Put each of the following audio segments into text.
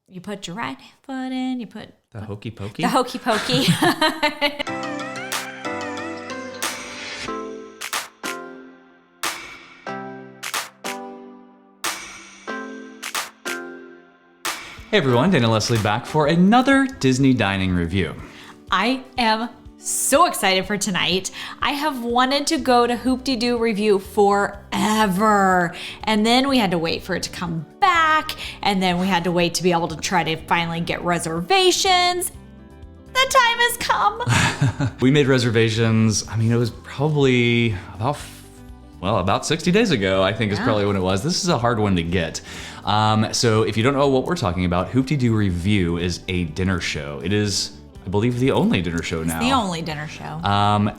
You put your right foot in, you put... The hokey pokey? The hokey pokey. Hey everyone, Dana Leslie back for another Disney dining review. I am so excited for tonight. I have wanted to go to Hoop-Dee-Doo Revue forever. And then we had to wait for it to come back. And then we had to wait to be able to try to finally get reservations. The time has come. We made reservations, I mean, it was probably about 60 days ago, I think is probably when it was. This is a hard one to get. So if you don't know what we're talking about, Hoop-Dee-Doo Revue is a dinner show. It is, I believe, the only dinner show now. It's the only dinner show.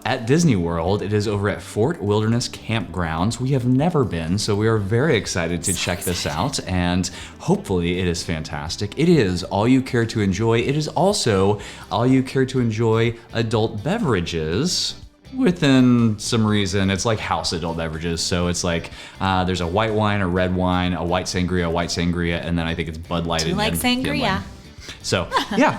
At Disney World. It is over at Fort Wilderness Campgrounds. We have never been, so we are very excited to check this out, and hopefully it is fantastic. It is all you care to enjoy. It is also all you care to enjoy adult beverages. Within some reason, it's like house adult beverages. So it's like there's a white wine, a red wine, a white sangria, and then I think it's Bud Light. Do you like sangria? So yeah,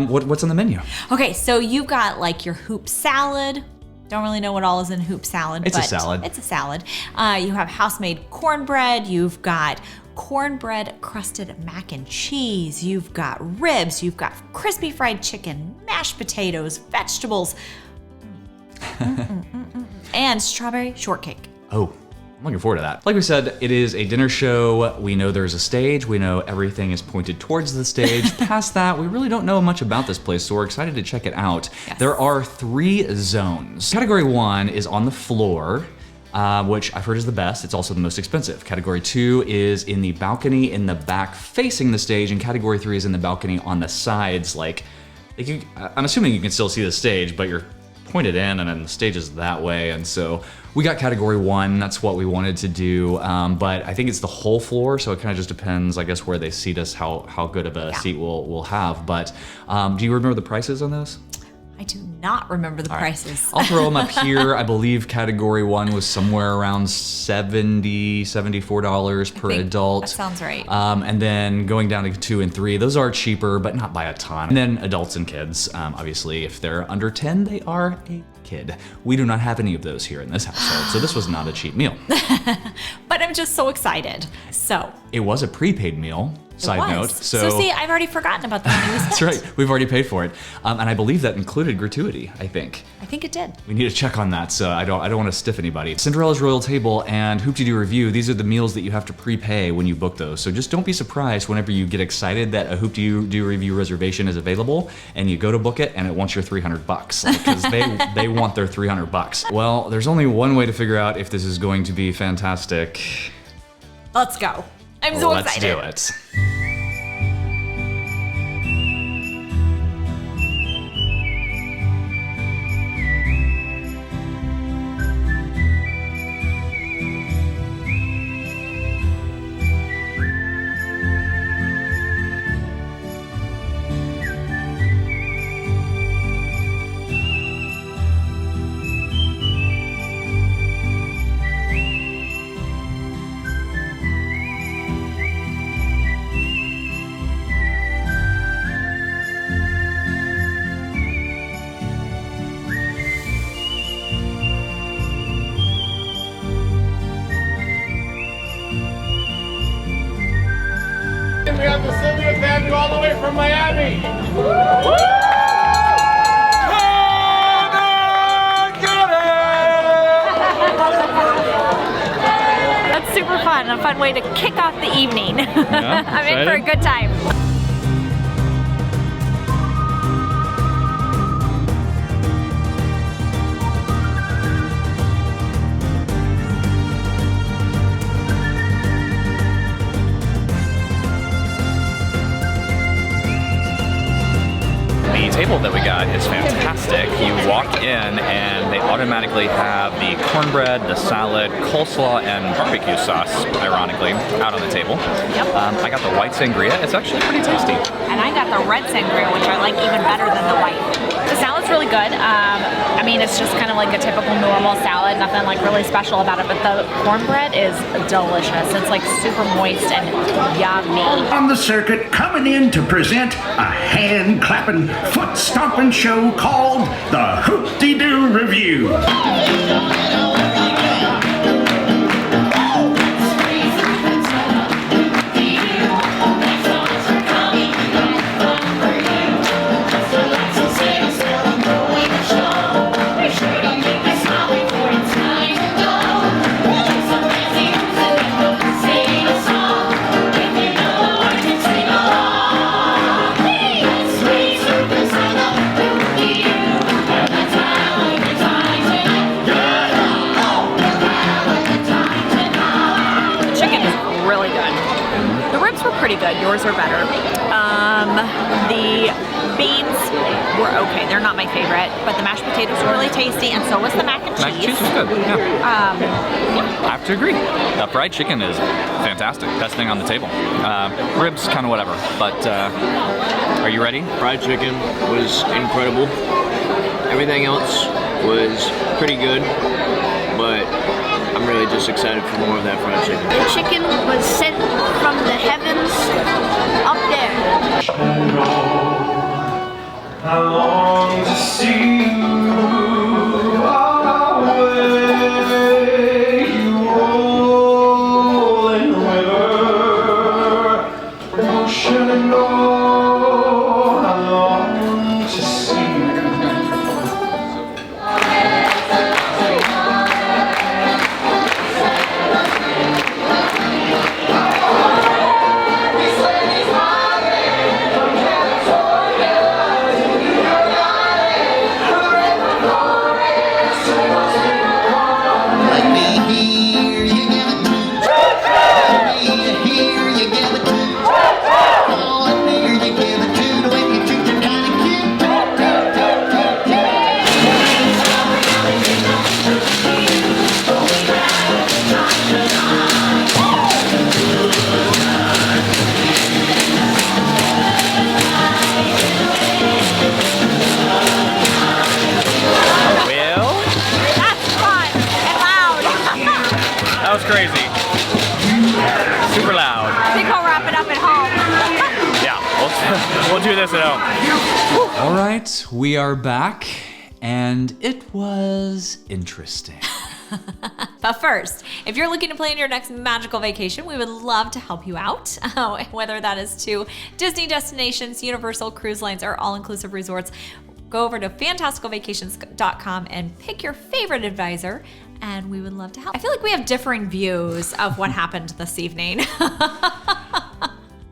what's on the menu? Okay, so you've got like your hoop salad. Don't really know what all is in hoop salad. It's a salad. It's a salad. You have house-made cornbread. You've got cornbread crusted mac and cheese. You've got ribs. You've got crispy fried chicken, mashed potatoes, vegetables. And strawberry shortcake. Oh, I'm looking forward to that. Like we said, it is a dinner show. We know there's a stage. We know everything is pointed towards the stage. Past that, we really don't know much about this place, so we're excited to check it out. Yes. There are 3 zones. Category 1 is on the floor, which I've heard is the best. It's also the most expensive. Category 2 is in the balcony in the back facing the stage, and Category 3 is in the balcony on the sides. I'm assuming you can still see the stage, but you're pointed in and then the stage is that way, and so we got Category 1. That's what we wanted to do, but I think it's the whole floor, so it kind of just depends, I guess, where they seat us, how good of a seat we'll have. But do you remember the prices on those? I do not remember the prices. I'll throw them up here. I believe Category 1 was somewhere around $74 per adult. That sounds right. And then going down to 2 and 3, those are cheaper, but not by a ton. And then adults and kids, obviously, if they're under 10, they are a kid. We do not have any of those here in this household, so this was not a cheap meal. But I'm just so excited. So it was a prepaid meal. Side note. So see, I've already forgotten about the money we spent. That's right. We've already paid for it, and I believe that included gratuity. I think it did. We need to check on that, so I don't want to stiff anybody. Cinderella's Royal Table and Hoop-Dee-Doo Revue. These are the meals that you have to prepay when you book those. So just don't be surprised whenever you get excited that a Hoop-Dee-Doo Revue reservation is available, and you go to book it, and it wants your $300 because they want their $300. Well, there's only one way to figure out if this is going to be fantastic. Let's go. I'm so excited. Let's do it. We have the Sylvia family all the way from Miami. That's super fun. A fun way to kick off the evening. Yeah, I'm in for a good time. The table that we got is fantastic. You walk in and they automatically have the cornbread, the salad, coleslaw, and barbecue sauce, ironically, out on the table. Yep. I got the white sangria. It's actually pretty tasty. And I got the red sangria, which I like even better than the white. The salad's really good. I mean, it's just kind of like a typical normal salad, nothing like really special about it, but the cornbread is delicious. It's like super moist and yummy. On the circuit, coming in to present a hand-clapping, foot-stomping show called the Hoop-Dee-Doo Revue. Pretty good. Yours are better. The beans were okay. They're not my favorite, but the mashed potatoes were really tasty, and so was the mac and cheese. Mac and cheese was good. Yeah. I have to agree. The fried chicken is fantastic. Best thing on the table. Ribs, kind of whatever. But are you ready? Fried chicken was incredible. Everything else was pretty good, but I'm really just excited for more of that fried chicken. The chicken was sent from the heavens up there. I long to see you away, you rolling river, ocean and all. I long to see you. Crazy. Super loud. I think I'll wrap it up at home. Yeah, we'll do this at home. All right, we are back, and it was interesting. But first, if you're looking to plan your next magical vacation, we would love to help you out. Whether that is to Disney destinations, Universal Cruise Lines, or all-inclusive resorts, go over to fantasticalvacations.com and pick your favorite advisor, and we would love to help. I feel like we have differing views of what happened this evening.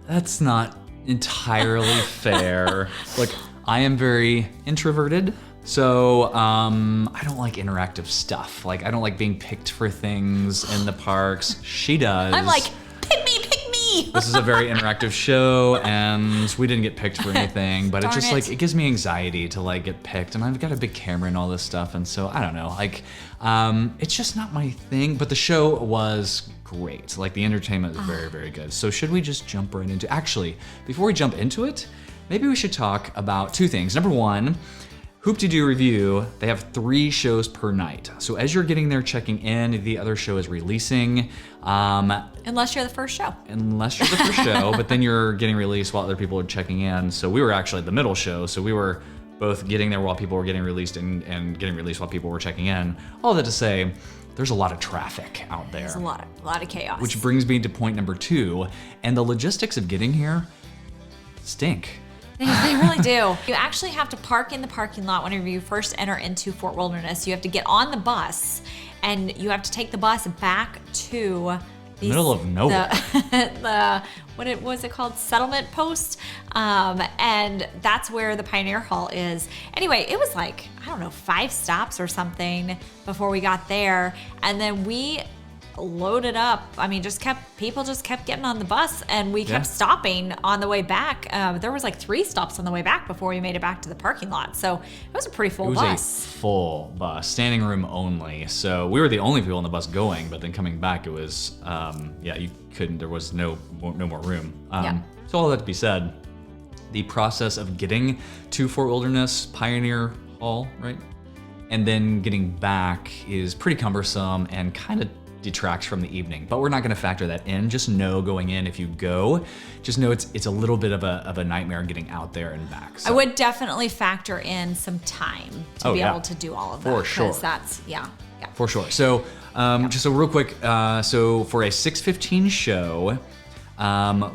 That's not entirely fair. Look, I am very introverted, so I don't like interactive stuff. Like, I don't like being picked for things in the parks. She does. I'm like, pick me, pick me. This is a very interactive show, and we didn't get picked for anything, but it's just like, it gives me anxiety to like get picked, and I've got a big camera and all this stuff, and so I don't know, like, it's just not my thing, but the show was great. Like, the entertainment is very, very good. So should we just jump right into, actually, before we jump into it, maybe we should talk about two things. Number one, Hoop-Dee-Doo Revue, they have 3 shows per night. So as you're getting there checking in, the other show is releasing. Unless you're the first show. Unless you're the first show, but then you're getting released while other people are checking in. So we were actually the middle show, so we were both getting there while people were getting released and getting released while people were checking in. All that to say, there's a lot of traffic out there. There's a lot of chaos. Which brings me to point number 2, and the logistics of getting here stink. They really do. You actually have to park in the parking lot whenever you first enter into Fort Wilderness. You have to get on the bus, and you have to take the bus back to the middle of nowhere. What was it called? Settlement post. And that's where the Pioneer Hall is. Anyway, it was like, I don't know, 5 stops or something before we got there. And then we loaded up. I mean, people just kept getting on the bus, and we kept stopping on the way back. There was like 3 stops on the way back before we made it back to the parking lot. So it was a pretty full bus. It was a full bus, standing room only. So we were the only people on the bus going, but then coming back, it was, you couldn't, there was no more room. So all that to be said, the process of getting to Fort Wilderness Pioneer Hall, right? And then getting back is pretty cumbersome and kind of detracts from the evening, but we're not going to factor that in. Just know going in, if you go, just know it's a little bit of a nightmare getting out there and back. So. I would definitely factor in some time to be able to do all of that. For sure. Because that's, For sure. So just so real quick, so for a 6:15 show,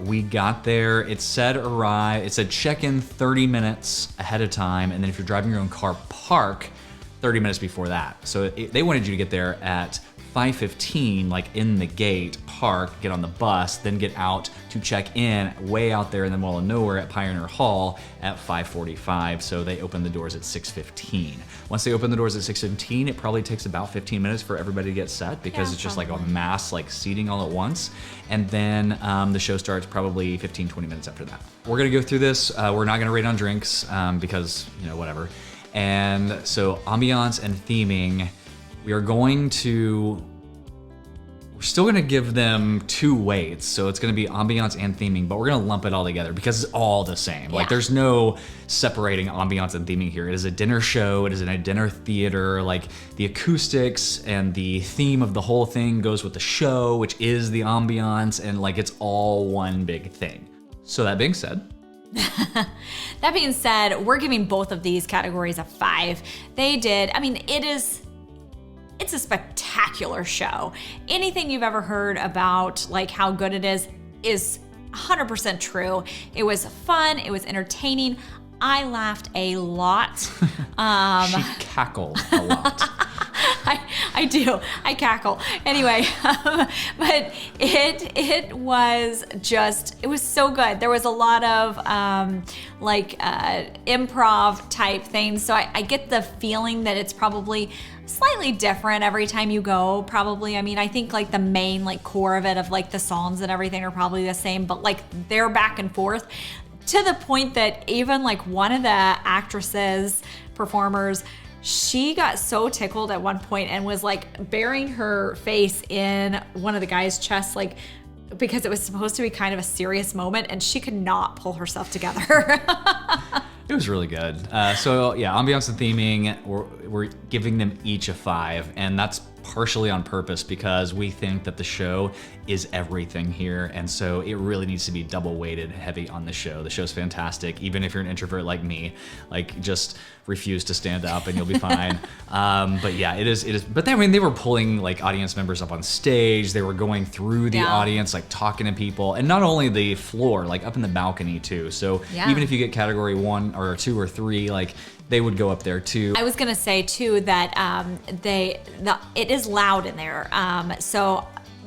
we got there, it said check in 30 minutes ahead of time, and then if you're driving your own car, park 30 minutes before that. So they wanted you to get there at 5:15, like in the gate, park, get on the bus, then get out to check in way out there in the middle of nowhere at Pioneer Hall at 5:45. So they open the doors at 6:15. Once they open the doors at 6:15, it probably takes about 15 minutes for everybody to get set because it's just like a mass like seating all at once. And then the show starts probably 15, 20 minutes after that. We're gonna go through this. We're not gonna rate on drinks because, whatever. And so ambiance and theming, we're still gonna give them 2 weights. So it's gonna be ambiance and theming, but we're gonna lump it all together because it's all the same. Like there's no separating ambiance and theming here. It is a dinner show, it is in a dinner theater. Like the acoustics and the theme of the whole thing goes with the show, which is the ambiance, and like it's all one big thing. So that being said, we're giving both of these categories a 5. It's a spectacular show. Anything you've ever heard about like how good it is 100% true. It was fun, it was entertaining. I laughed a lot. She cackled a lot. I do. I cackle. Anyway, but it was so good. There was a lot of improv type things. So I get the feeling that it's probably slightly different every time you go. Probably. I mean, I think like the main like core of it of like the songs and everything are probably the same, but like they're back and forth to the point that even like one of the performers, she got so tickled at one point and was like burying her face in one of the guys' chests, like because it was supposed to be kind of a serious moment, and she could not pull herself together. It was really good. So yeah, ambiance and theming, we're giving them each a 5, and that's partially on purpose because we think that the show is everything here, and so it really needs to be double weighted heavy on the show. The show's fantastic, even if you're an introvert like me, like just refuse to stand up and you'll be fine. But yeah, it is. But they were pulling like audience members up on stage. They were going through the audience, like talking to people, and not only the floor, like up in the balcony too. So even if you get category 1 or 2 or 3, like they would go up there too. I was gonna say too that it is loud in there.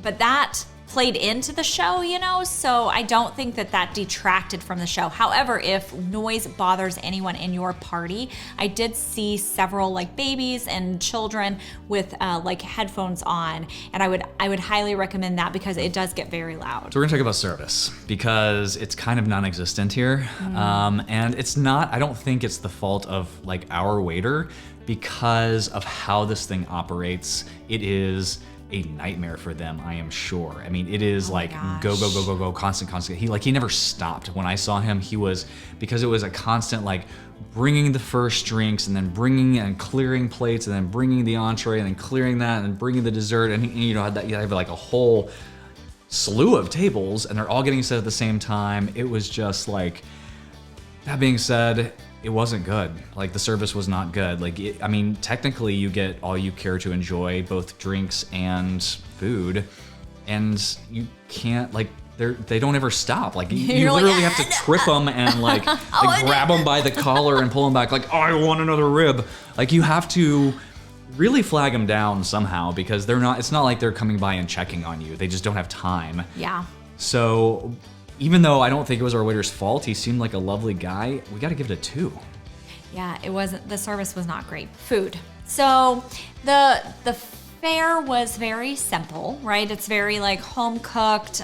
But that played into the show, so I don't think that detracted from the show. However, if noise bothers anyone in your party, I did see several like babies and children with like headphones on, and I would highly recommend that because it does get very loud. So we're gonna talk about service because it's kind of non-existent here. And it's not, I don't think it's the fault of like our waiter because of how this thing operates. It is a nightmare for them, I am sure. I mean, it is like go, constant. He never stopped. When I saw him, because it was a constant like bringing the first drinks and then bringing and clearing plates and then bringing the entree and then clearing that and then bringing the dessert, and you have like a whole slew of tables and they're all getting set at the same time. It was just like, that being said, it wasn't good. Like the service was not good. Like, technically you get all you care to enjoy, both drinks and food, and you can't they don't ever stop. Like you literally have to trip them and like grab them by the collar and pull them back. Like, I want another rib. Like you have to really flag them down somehow because it's not like they're coming by and checking on you. They just don't have time. Yeah. So even though I don't think it was our waiter's fault, he seemed like a lovely guy, we got to give it a 2. Yeah, the service was not great. Food. So the fare was very simple, right? It's very like home cooked,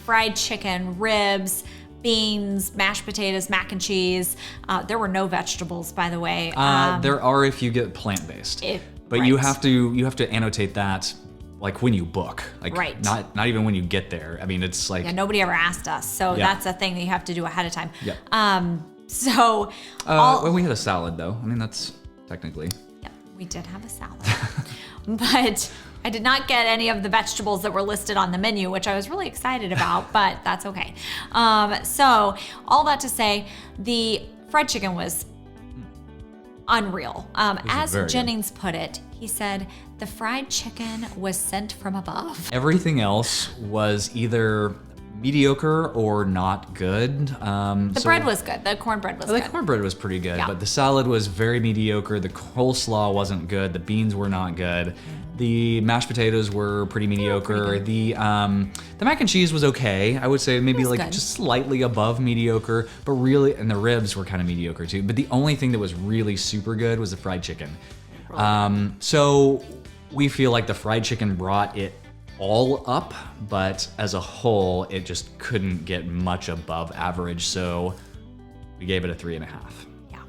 fried chicken, ribs, beans, mashed potatoes, mac and cheese. There were no vegetables, by the way. There are if you get plant-based. But right. you have to annotate that like when you book, like Right. not even when you get there. I mean, it's like Yeah, nobody ever asked us, so Yeah. that's a thing that you have to do ahead of time. Yeah. So well, we had a salad though. I mean, that's technically. yeah, we did have a salad, but I did not get any of the vegetables that were listed on the menu, which I was really excited about, but that's okay. So all that to say, the fried chicken was unreal. As very good. Jennings put it, he said, the fried chicken was sent from above. Everything else was either mediocre or not good. The bread was good. The cornbread was The good. cornbread was pretty good, Yeah. but the salad was very mediocre. The coleslaw wasn't good. The beans were not good. The mashed potatoes were pretty mediocre. The mac and cheese was okay. I would say maybe like good. just slightly above mediocre, but really, and the ribs were kind of mediocre too. But the only thing that was really super good was the fried chicken. So we feel like the fried chicken brought it all up, but as a whole, it just couldn't get much above average. So we gave it a 3.5. Yeah.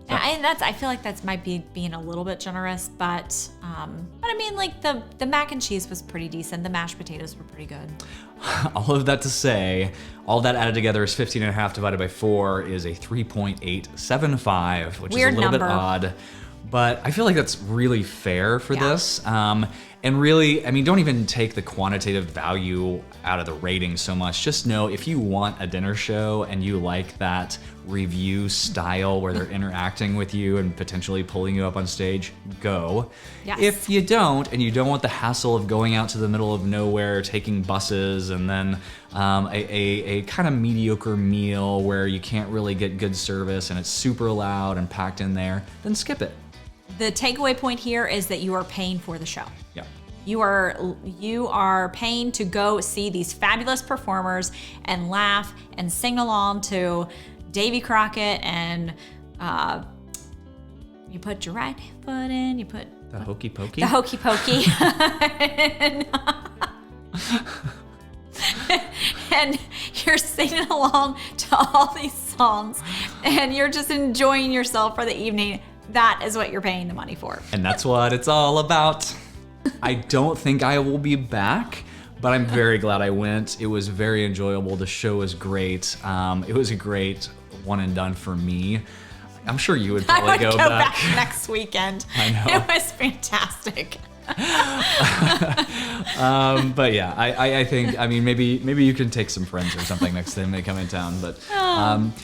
And I feel like that's might be being a little bit generous, but I mean, like the mac and cheese was pretty decent. The mashed potatoes were pretty good. All of that to say, all that added together is 15.5 divided by 4 is a 3.875, which Weird is a little number. bit odd. But I feel like that's really fair for Yeah. this. And really, I mean, don't even take the quantitative value out of the rating so much. Just know if you want a dinner show and you like that review style where they're interacting with you and potentially pulling you up on stage, go. Yes. If you don't, and you don't want the hassle of going out to the middle of nowhere, taking buses, and then a kind of mediocre meal where you can't really get good service and it's super loud and packed in there, then skip it. The takeaway point here is that you are paying for the show. Yeah. You are paying to go see these fabulous performers and laugh and sing along to Davy Crockett, and you put your right foot in, you put The hokey pokey? the hokey pokey. And you're singing along to all these songs and you're just enjoying yourself for the evening. That is what you're paying the money for. And that's what it's all about. I don't think I will be back, but I'm very glad I went. It was very enjoyable. The show was great. It was a great one and done for me. I'm sure you would I probably would go go back. back next weekend. I know. It was fantastic. But yeah, I think, I mean, maybe you can take some friends or something next time they come in town, but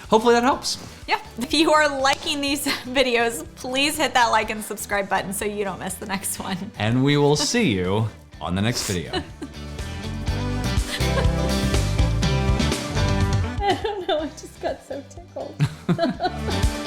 hopefully that helps. Yeah. If you are liking these videos, please hit that like and subscribe button so you don't miss the next one. And we will see you on the next video. I don't know, I just got so tickled.